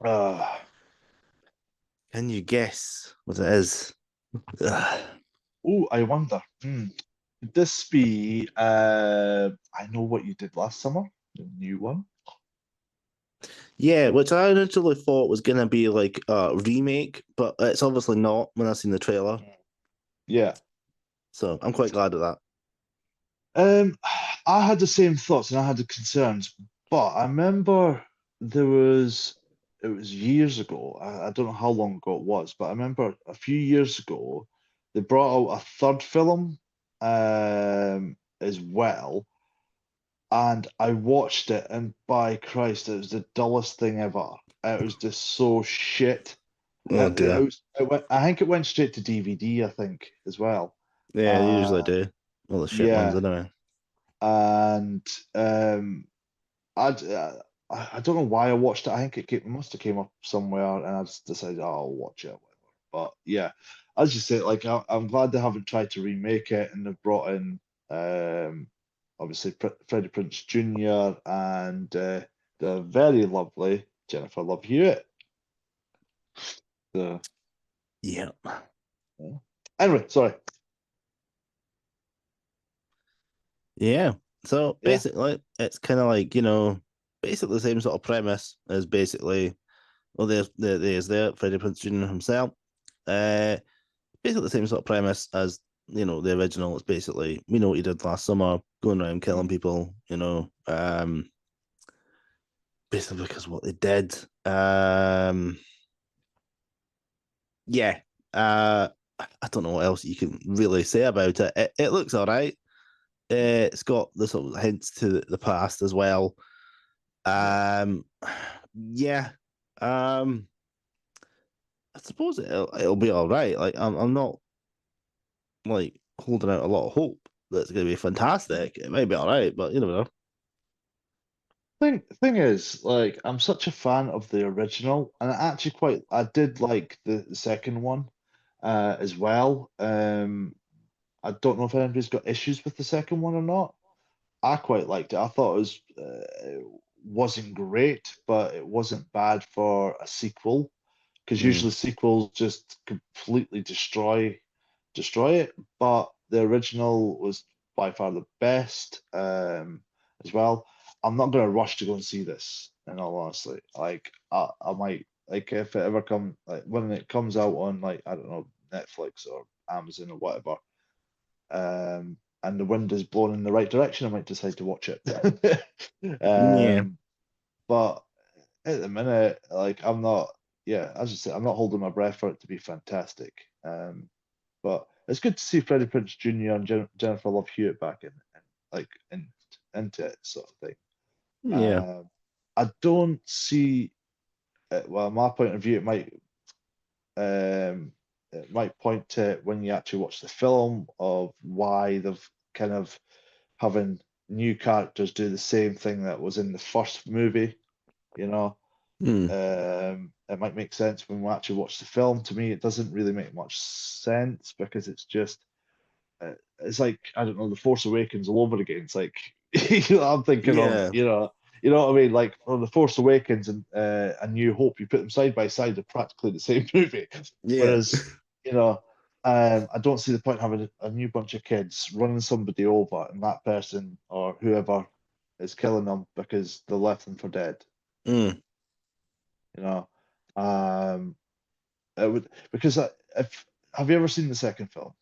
Uh, Can you guess what it is? oh, I wonder. Could this be I Know What You Did Last Summer, the new one? Yeah, which I initially thought was gonna be like a remake, but it's obviously not when I seen the trailer. Yeah. So I'm quite glad of that. Um, I had the same thoughts and I had the concerns, but I remember there was it was years ago. I don't know how long ago it was, but I remember a few years ago they brought out a third film as well, and I watched it, and by Christ, it was the dullest thing ever. It was just so shit. Oh dear. I think it went straight to DVD, I think, as well. Yeah, they usually Uh, do. All the shit ones yeah, anyway. and I don't know why I watched it. I think it must have came up somewhere, and I just decided, oh, I'll watch it, whatever. But yeah, as you say, like I'm glad they haven't tried to remake it, and they've brought in um, obviously Freddie Prinze Jr. and the very lovely Jennifer Love Hewitt. So, Yeah. yeah. Anyway, sorry. Yeah. So Yeah. basically, it's kind of like, basically the same sort of premise as basically, well, there's there, Freddie Prinze Jr. himself. Uh, Basically the same sort of premise as, the original. It's basically, we know what he did last summer, going around killing Mm. people, basically because what they did. Yeah. Uh, I don't know what else you can really say about it. It looks all right. It's got the sort of hints to the past as well. Yeah. Um, yeah. Um, I suppose it'll be all right. Like I'm not like holding out a lot of hope that it's going to be fantastic. It might be all right, but you never know. Thing is, like, I'm such a fan of the original, and I did like the second one as well. I don't know if anybody's got issues with the second one or not. I quite liked it. I thought it wasn't great, but it wasn't bad for a sequel, because Mm, usually sequels just completely destroy it. But the original was by far the best as well. I'm not going to rush to go and see this, in all honesty. Like I might like if it ever come like when it comes out on like I don't know Netflix or Amazon or whatever, and the wind is blowing in the right direction, I might decide to watch it. yeah, um, but at the minute, like I'm not, yeah, as you said, I'm not holding my breath for it to be fantastic. But it's good to see Freddie Prinze Jr. and Jennifer Love Hewitt back like into it sort of thing. yeah. Um, I don't see well, my point of view, um, it might point to when you actually watch the film of why they've kind of having new characters do the same thing that was in the first movie, you know. Mm, It might make sense when we actually watch the film. To me, it doesn't really make much sense because it's like I don't know, The Force Awakens all over again. It's like I'm thinking of yeah, you know what I mean. Like on The Force Awakens and A New Hope, you put them side by side, they're practically the same movie. yeah, Whereas you know, I don't see the point in having a new bunch of kids running somebody over and that person or whoever is killing them because they left them for dead. mm. You know, um, it would because if have you ever seen the second film?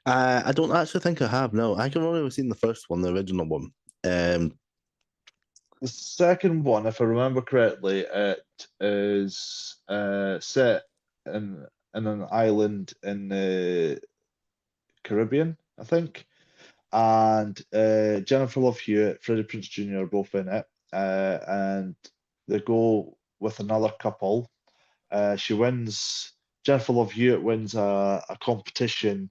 I don't actually think I have. No, I can only have seen the first one, the original one. Um, The second one, if I remember correctly, it is set in an island in the Caribbean, I think. And Jennifer Love Hewitt, Freddie Prinze Jr. are both in it. And they go with another couple. She wins, Jennifer Love Hewitt wins a competition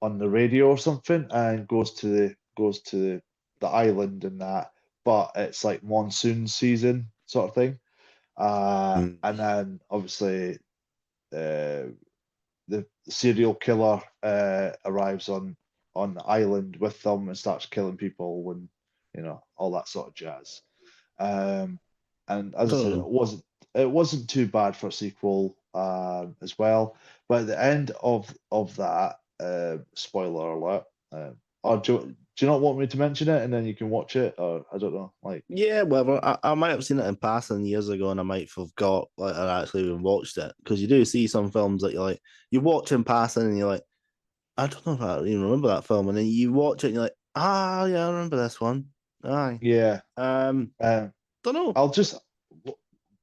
on the radio or something and goes to the island and that, but it's like monsoon season sort of thing. And mm, then obviously uh, the serial killer arrives on the island with them and starts killing people and all that sort of jazz. Um, and I as I don't said, know. it wasn't too bad for a sequel as well. But at the end of that, spoiler alert. Or do you not want me to mention it and then you can watch it, or I don't know, like Yeah, whatever. I might have seen it in passing years ago, and I might have forgot like I actually even watched it because you do see some films that you're like you watch in passing, and you're like, I don't know if I even remember that film, and then you watch it, and you're like, ah, yeah, I remember this one. Aye. yeah. Um, Don't know. I'll just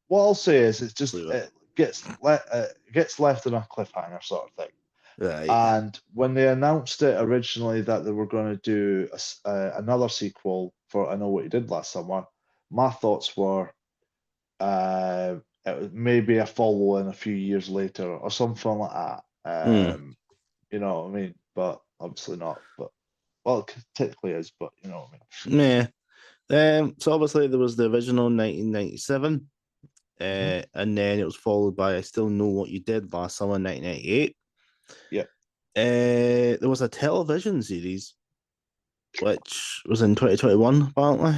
what I'll say is it's Just just leave it. gets left in a cliffhanger sort of thing. Right. And when they announced it originally that they were going to do another sequel for I Know What You Did Last Summer, my thoughts were it was maybe a follow in a few years later or something like that. Hmm. You know what I mean? But obviously not. But well, it technically is, but you know what I mean. Yeah. So obviously there was the original 1997, Hmm. and then it was followed by I Still Know What You Did Last Summer 1998. Yeah, There was a television series which was in 2021, apparently.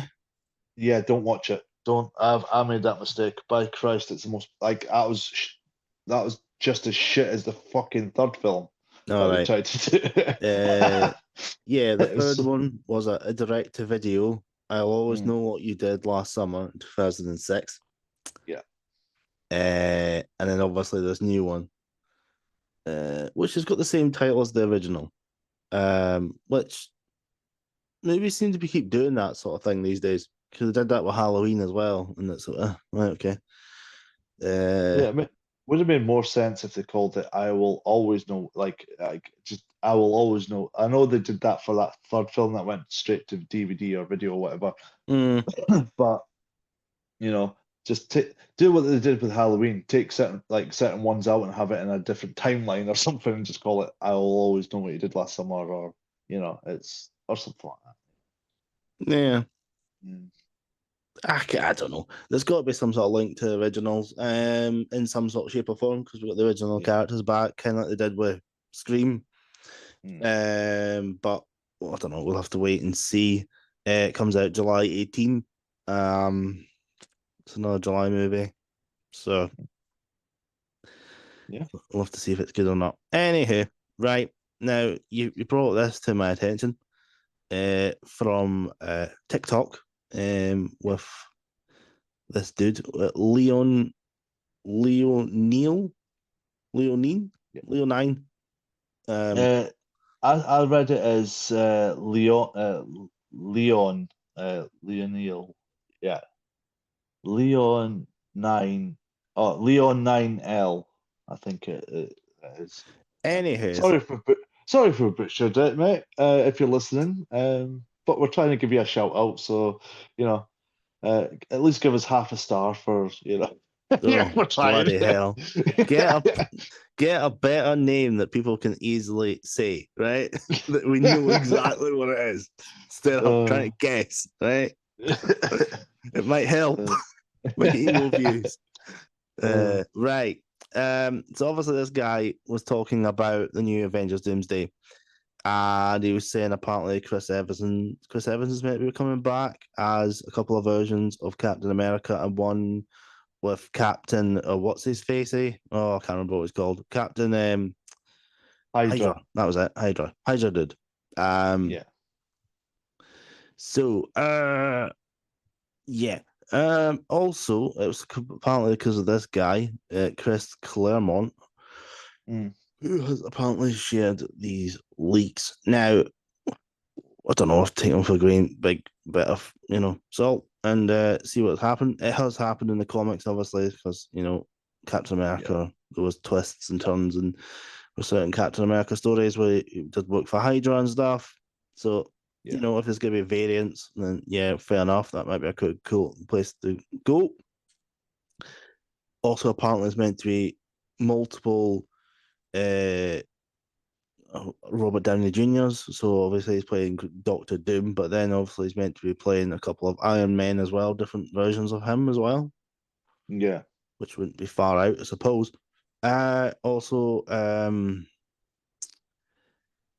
yeah. Don't watch it. Don't. I made that mistake. By Christ, it's the most like that was just as shit as the fucking third film that All they right. tried to do. Yeah, the It was third so, one was a direct to video. I'll always mm, know what you did last summer, 2006. yeah, And then obviously this new one, which has got the same title as the original. Which maybe seem to be keep doing that sort of thing these days because they did that with Halloween as well, and it's sort of right, okay. Uh, yeah. Would have made more sense if they called it "I Will Always Know." Like just "I Will Always Know." I know they did that for that third film that went straight to DVD or video or whatever, mm, but you know, just do what they did with Halloween. Take certain ones out and have it in a different timeline or something, and just call it "I Will Always Know What You Did Last Summer," or it's or something like yeah, that. Mm, I don't know. There's got to be some sort of link to the originals, in some sort of shape or form because we got the original yeah. characters back, kind of like they did with Scream. Mm, But well, I don't know. We'll have to wait and see. It comes out July 18. Um, it's another July movie, so yeah. we'll have to see if it's good or not. Anywho, right now you brought this to my attention, from TikTok, Yeah. with this dude, Leonine, Leonine, Yeah. Leonine. Um, Uh, I read it as Leon Leonil. Yeah. Leon 9 Leon 9L, I think it is. Anyways, Sorry for sorry for butchered it, mate. If you're listening, but we're trying to give you a shout out, so you know, at least give us half a star for yeah, oh we're trying. bloody hell, get a get a better name that people can easily say, right? That we know exactly what it is instead of trying uh, to guess, right? It might help. uh, Might get more views. uh, Right. So obviously this guy was talking about the new Avengers Doomsday, and he was saying apparently Chris Evans is meant to be coming back as a couple of versions of Captain America, and one with Captain, what's his face? Oh, I can't remember what it's called. Captain Hydra. Hydra. That was it. Hydra. Hydra did. Um. Yeah. So, yeah. Also, it was apparently because of this guy, Chris Claremont, Mm, who has apparently shared these leaks. Now, I don't know if take them for a grain, big bit of salt, and see what's happened. It has happened in the comics, obviously, because Captain yeah. America, there was twists and turns, and with certain Captain America stories where he did work for Hydra and stuff. So Yeah. if there's gonna be variants, then yeah, fair enough. That might be a cool place to go. Also, apparently, it's meant to be multiple uh Robert Downey Jr.'s. So obviously he's playing Doctor Doom, but then obviously he's meant to be playing a couple of Iron Men as well, different versions of him as well, Yeah. which wouldn't be far out, I suppose. Also,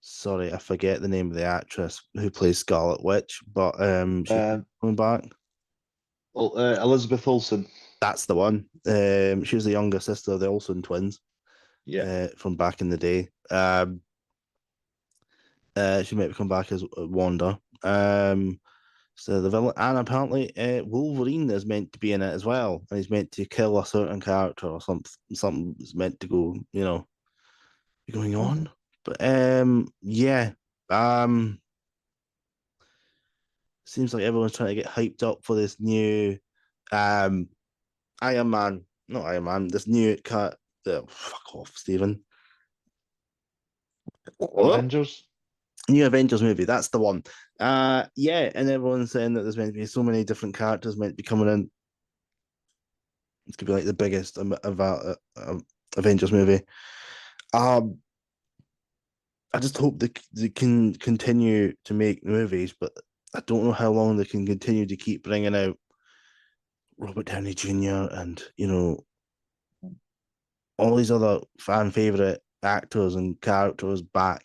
sorry, I forget the name of the actress who plays Scarlet Witch, but she's Um, coming back. Elizabeth Olsen. That's the one. She was the younger sister of the Olsen twins Yeah. from back in the day. She might come back as Wanda. So the villain, and apparently Wolverine is meant to be in it as well, and he's meant to kill a certain character or something. Something's meant to go, going Mhm. on. But yeah, seems like everyone's trying to get hyped up for this new um Iron Man, not Iron Man, this new cut. Fuck off, Stephen. Oh, Avengers. new Avengers movie. That's the one. Yeah, and everyone's saying that there's meant to be so many different characters meant to be coming in. It's gonna be like the biggest Avengers movie. Um, I just hope they can continue to make movies, but I don't know how long they can continue to keep bringing out Robert Downey Jr. and all these other fan favorite actors and characters back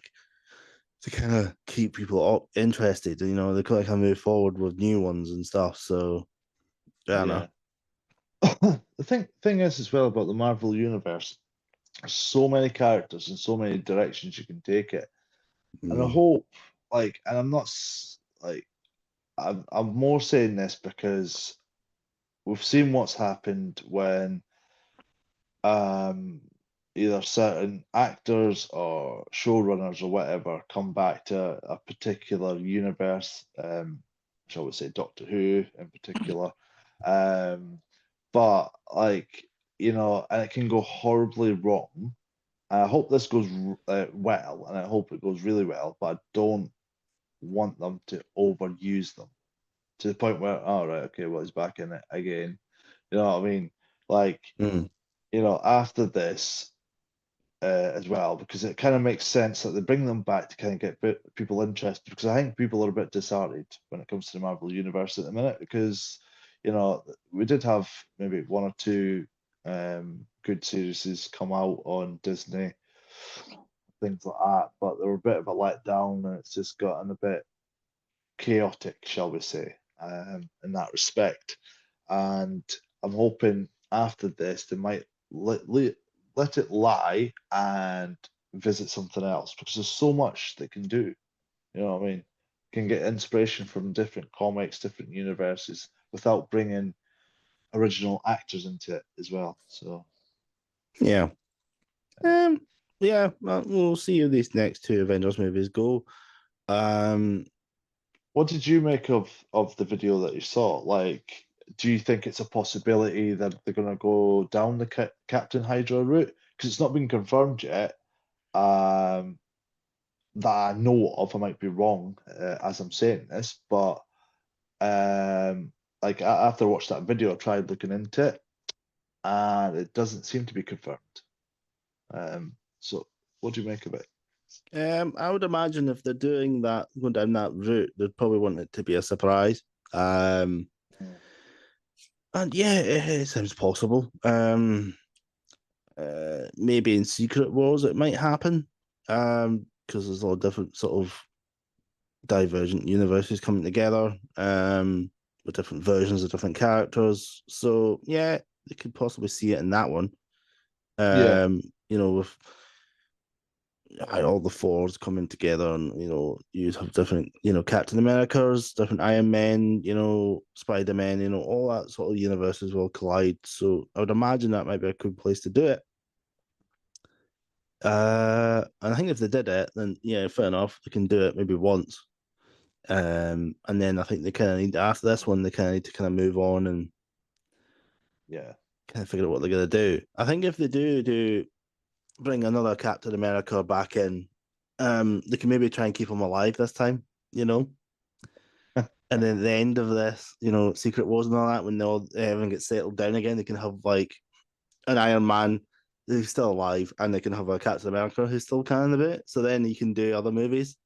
to kind of keep people up interested. They kind of move forward with new ones and stuff. So I don't know. Yeah. The thing is as well about the Marvel universe, there's so many characters and so many directions you can take it. And I Mm. hope, like, and I'm not like, I'm more saying this because we've seen what's happened when um either certain actors or showrunners or whatever come back to a particular universe, shall we say Doctor Who in particular. Um, but like, and it can go horribly wrong. And I hope this goes well, and I hope it goes really well, but I don't want them to overuse them to the point where, all right, okay, well, he's back in it again. You know what I mean? Like, Mm. after this as well, because it kind of makes sense that they bring them back to kind of get people interested. Because I think people are a bit disheartened when it comes to the Marvel Universe at the minute, because we did have maybe one or two good series come out on Disney, things like that, but they were a bit of a letdown, and it's just gotten a bit chaotic, shall we say, in that respect. And I'm hoping after this they might let it lie and visit something else because there's so much they can do. You know what I mean? Can get inspiration from different comics, different universes without bringing original actors into it as well. So, Yeah. Um. Yeah. Well, we'll see how these next two Avengers movies go. Um. what did you make of the video that you saw? Like, do you think it's a possibility that they're going to go down the Captain Hydra route? Because it's not been confirmed yet. Um, that I know of. I might be wrong as I'm saying this, but like after I watched that video, I tried looking into it, and it doesn't seem to be confirmed. So what do you make of it? I would imagine if they're doing that, going down that route, they'd probably want it to be a surprise. Mm. And yeah, it sounds possible. Maybe in Secret Wars it might happen. Because there's a lot of different sort of divergent universes coming together. With different versions of different characters. So yeah, they could possibly see it in that one. Yeah, With all the fours coming together, and you'd have different, Captain Americas, different Iron Men, Spider Man, all that sort of universes will collide. So I would imagine that might be a good place to do it. And I think if they did it, then yeah, fair enough, they can do it maybe once. And then I think they kind of need after this one, they kind of need to kind of move on and yeah, kind of figure out what they're gonna do. I think if they do bring another Captain America back in, they can maybe try and keep him alive this time, you know. And then at the end of this, Secret Wars and all that, when everyone gets settled down again, they can have like an Iron Man who's still alive, and they can have a Captain America who's still kind of it. So then you can do other movies,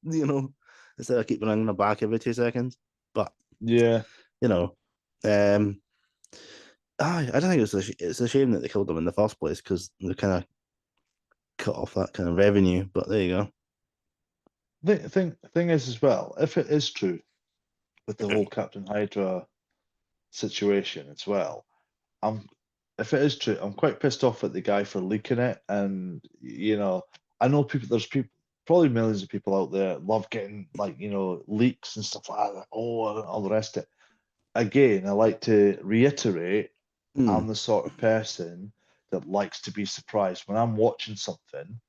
instead of keep bringing them back every 2 seconds. But yeah. you know, um, I don't think it's a shame that they killed them in the first place because they kind of cut off that kind of revenue. But there you go. Thing is as well, if it is true with the whole Captain Hydra situation as well. I'm if it is true, I'm quite pissed off at the guy for leaking it. And I know people. There's people, probably millions of people out there love getting like leaks and stuff like that. Oh, and all the rest of it. Again, I like to reiterate, Hmm. I'm the sort of person that likes to be surprised when I'm watching something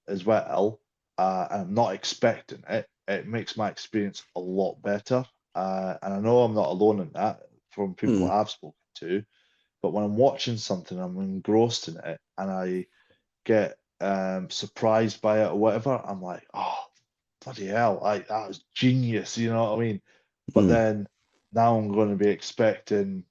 as well, and I'm not expecting it. It makes my experience a lot better. And I know I'm not alone in that from people Hmm. I've spoken to. But when I'm watching something, I'm engrossed in it, and I get surprised by it or whatever, I'm like, oh, bloody hell, that was genius, you know what I mean? But Hmm. then now I'm going to be expecting,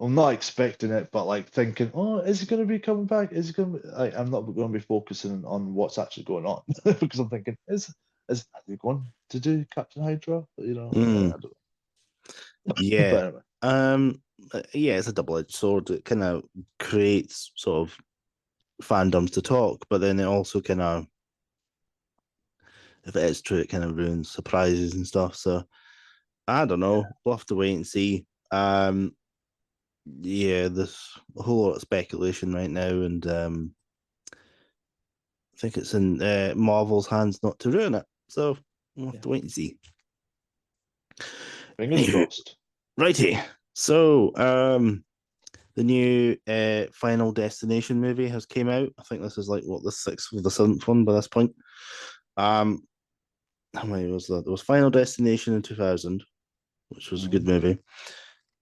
I'm not expecting it, but like thinking, oh, is he going to be coming back? Is he going to be, like, I'm not going to be focusing on what's actually going on because I'm thinking, are they going to do Captain Hydra? Hmm. I don't know. Yeah. But anyway, Yeah, it's a double-edged sword. It kind of creates sort of fandoms to talk, but then it also kind of, if it is true, it kind of ruins surprises and stuff. So I don't yeah, know. We'll have to wait and see. Yeah, there's a whole lot of speculation right now, and I think it's in Marvel's hands not to ruin it. So we'll have yeah. to wait and see. Fingers Anywho, crossed. righty. So the new Final Destination movie has came out. I think this is like what, the sixth or the seventh one by this point. Um, how many was that? There was Final Destination in 2000, which was a Mhm. good movie.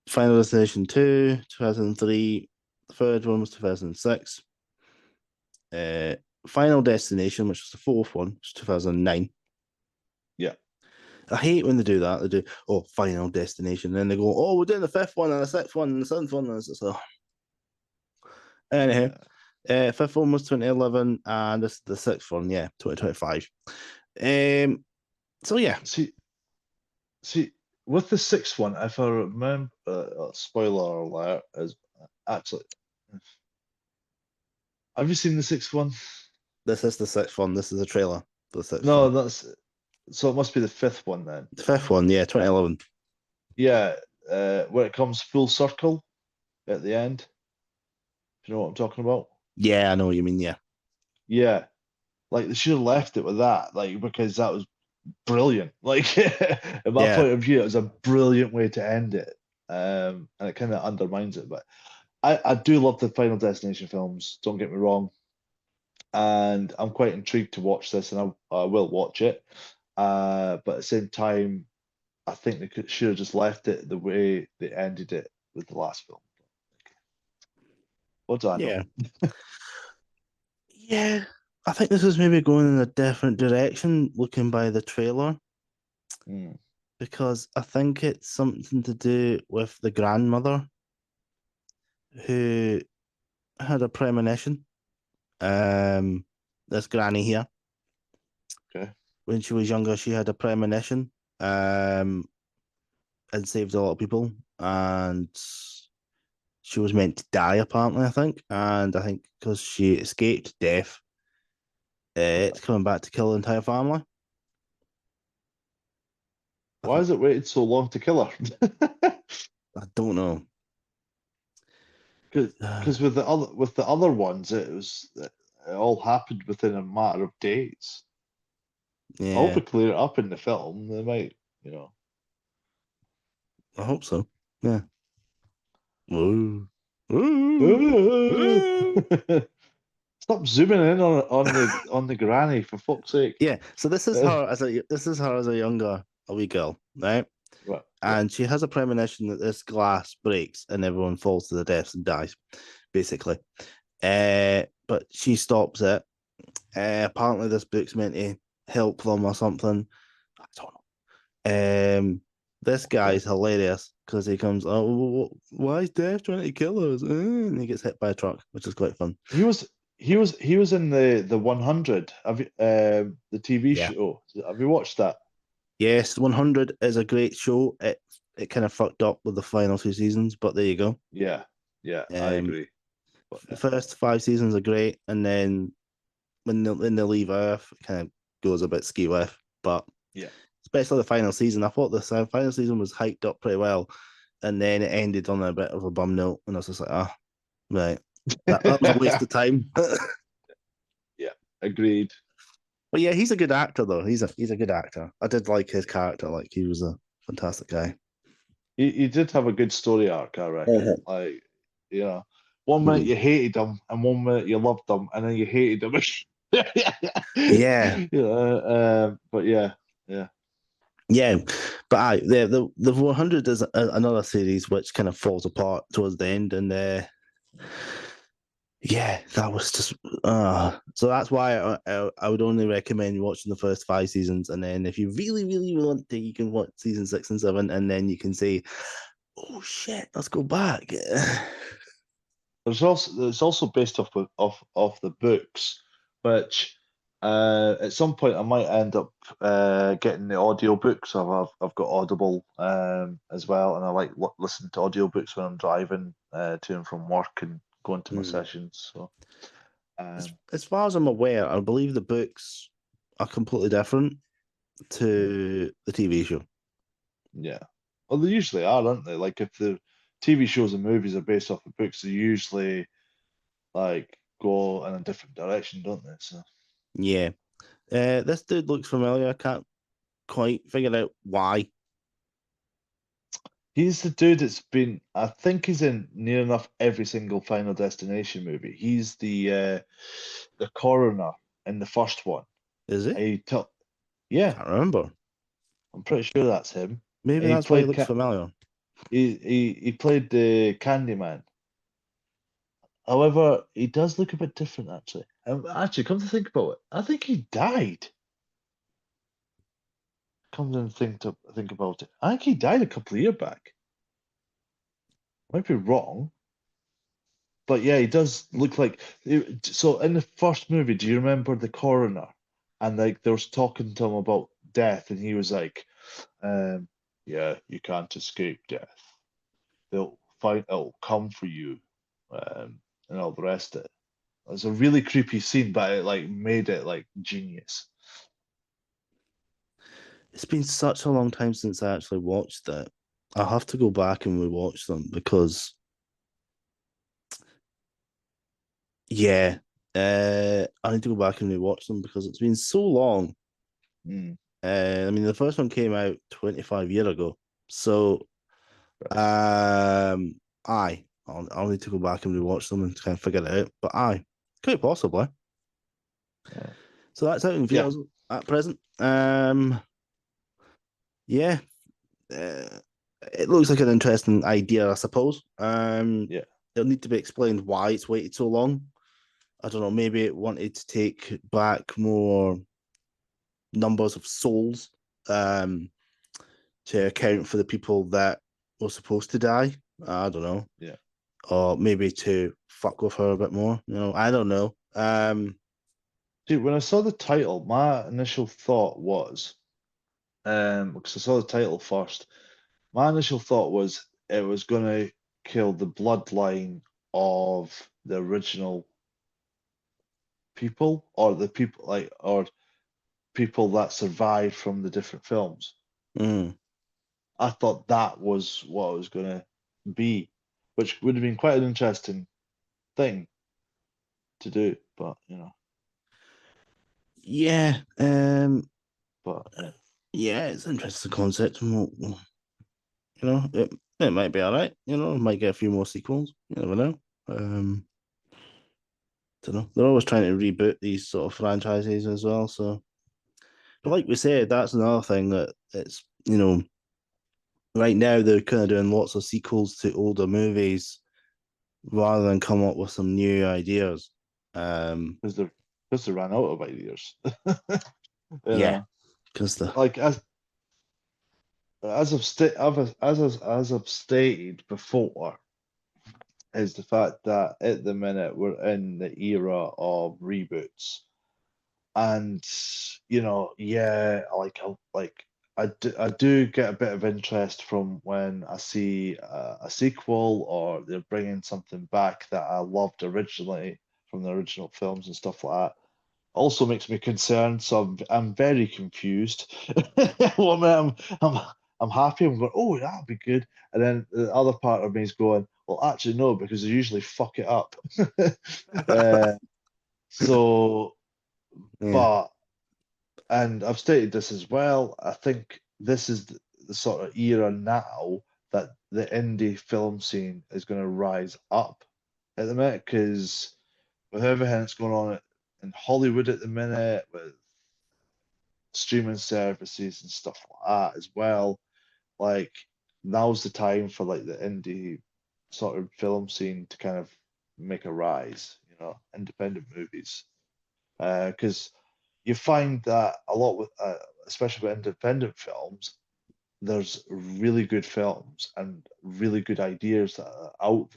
Final Destination 2, 2003. The third one was 2006. Uh, Final Destination, which was the fourth one, was 2009. Yeah. I hate when they do that. They do, oh, Final Destination. And then they go, oh, we're doing the fifth one and the sixth one and the seventh one. And it's just, oh. Anyhow, Yeah. fifth one was 2011 and this the sixth one, yeah, 2025. So yeah, See, see, with the sixth one, if I remember, spoiler alert, is actually, have you seen the sixth one? this is the sixth one. This is a trailer for the sixth No, one. that's so it must be the fifth one then. The fifth one, yeah, 2011. Yeah, where it comes full circle at the end. Do you know what I'm talking about? Yeah, I know what you mean. Yeah, Yeah, like they should have left it with that, like because that was brilliant. Like, in my yeah, point of view, it was a brilliant way to end it. And it kind of undermines it, but I do love the Final Destination films. Don't get me wrong, and I'm quite intrigued to watch this, and I will watch it. But at the same time, I think they should have just left it the way they ended it with the last film. What do I know? yeah, yeah. I think this is maybe going in a different direction looking by the trailer Mm, because I think it's something to do with the grandmother who had a premonition. Um, this granny here, okay. when she was younger, she had a premonition, um, and saved a lot of people. And she was meant to die, apparently, I think. And I think because she escaped death, it's Right. coming back to kill the entire family. I Why think has it waited so long to kill her? I don't know. Because with the other ones, it all happened within a matter of days. I hope Yeah, they clear it up in the film. They might, I hope so. Yeah. Ooh. Ooh. Stop Ooh. zooming in on the granny for fuck's sake. Yeah. So this is her as a younger a wee girl, right? Right, yeah, And she has a premonition that this glass breaks and everyone falls to their deaths and dies, basically. But she stops it. Apparently, this book's meant to help them or something. I don't know. This okay. guy's hilarious because he comes, oh, why is Death trying to kill us? And he gets hit by a truck, which is quite fun. He was in the 100. The TV Yeah. show. Have you watched that? Yes, 100 is a great show. It kind of fucked up with the final two seasons, but there you go. Yeah, yeah, I Um, agree. But the yeah, first five seasons are great, and then when they leave Earth, it kind of goes a bit ski with. But yeah, especially the final season, I thought the final season was hyped up pretty well, and then it ended on a bit of a bum note, and I was just like, ah, right, that was a waste of time. Yeah, agreed. But yeah, he's a good actor though. He's a good actor. I did like his character. Like he was a fantastic guy. He did have a good story arc, I reckon. Uh-huh. Like, you know, one minute Mhm. you hated him, and one minute you loved him, and then you hated him. Yeah, But yeah, yeah. yeah. But the 100 is another series which kind of falls apart towards the end, and yeah, that was just so that's why I would only recommend watching the first 5 seasons, and then if you really really want to, you can watch season 6 and 7, and then you can say, oh shit, let's go back. It's also based off the books, which at some point I might end up getting the audio books. I've got Audible as well, and I like listening to audiobooks when I'm driving to and from work and going to my Hmm. sessions. So As far as I'm aware, I believe the books are completely different yeah, to the TV show. yeah. Well, they usually are, aren't they? Like if the TV shows and movies are based off of books, they usually like go in a different direction, don't they? So. Yeah. This dude looks familiar. I can't quite figure out why. He's the dude that's been, I think he's in near enough every single Final Destination movie. He's the coroner in the first one. Is he? He took, yeah, Can't remember. I'm pretty sure that's him. Maybe And he that's why he played looks familiar. he played the Candyman. However, he does look a bit different actually. Actually, come to think about it, I think he died. Come to think about it, I think he died a couple of years back. Might be wrong. But yeah, he does look like. So in the first movie, do you remember the coroner? And like they was talking to him about death, and he was like, "Yeah, you can't escape death. They'll find it'll come for you, and all the rest of it." It was a really creepy scene, but it like made it like genius. It's been such a long time since I actually watched it. I'll have to go back and rewatch them because, yeah, I need to go back and rewatch them because it's been so long. Mm, I mean, the first one came out 25 years ago. So, right. I'll need to go back and rewatch them and kind of figure it out. But quite possibly. Yeah. So that's out in Yeah. theaters at present. Yeah, uh, it looks like an interesting idea, I suppose. Yeah. It'll need to be explained why it's waited so long. I don't know. Maybe it wanted to take back more numbers of souls, um, to account for the people that were supposed to die. I don't know, Yeah. or maybe to fuck with her a bit more. I don't know. Dude, when I saw the title, my initial thought was, because I saw the title first. My initial thought was it was going to kill the bloodline of the original people, or the people like, or people that survived from the different films. mm, I thought that was what it was going to be, which would have been quite an interesting thing to do. But yeah, yeah, yeah, it's an interesting concept. It might be all right. It might get a few more sequels. You never know. Um, don't know. They're always trying to reboot these sort of franchises as well. So, but like we said, that's another thing that it's right now they're kind of doing lots of sequels to older movies rather than come up with some new ideas. Um, because they ran out of ideas. You yeah, know, because the like as I've stated before, is the fact that at the minute we're in the era of reboots, and yeah, I do get a bit of interest from when I see a sequel or they're bringing something back that I loved originally from the original films and stuff like that. Also makes me concerned, so I'm very confused. One minute I'm I'm happy. I'm going, oh, that'll be good. And then the other part of me is going, well, actually, no, because they usually fuck it up. uh, so, Yeah. but, and I've stated this as well. I think this is the sort of era now that the indie film scene is going to rise up at the minute, because with everything that's going on in Hollywood at the minute, with streaming services and stuff like that as well, like now's the time for like the indie sort of film scene to kind of make a rise, independent movies. Because you find that a lot with, especially with independent films, there's really good films and really good ideas that are out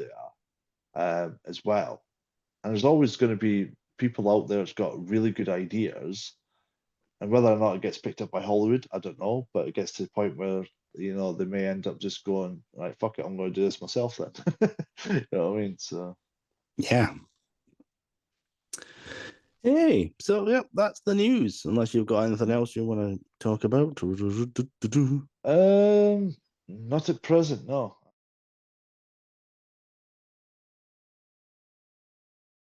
there as well. And there's always going to be people out there that's got really good ideas, and whether or not it gets picked up by Hollywood, I don't know, but it gets to the point where, they may end up just going, right, fuck it, I'm going to do this myself then. You know what I mean? So, Yeah. Hey, so yeah, that's the news. Unless you've got anything else you want to talk about. not at present, no.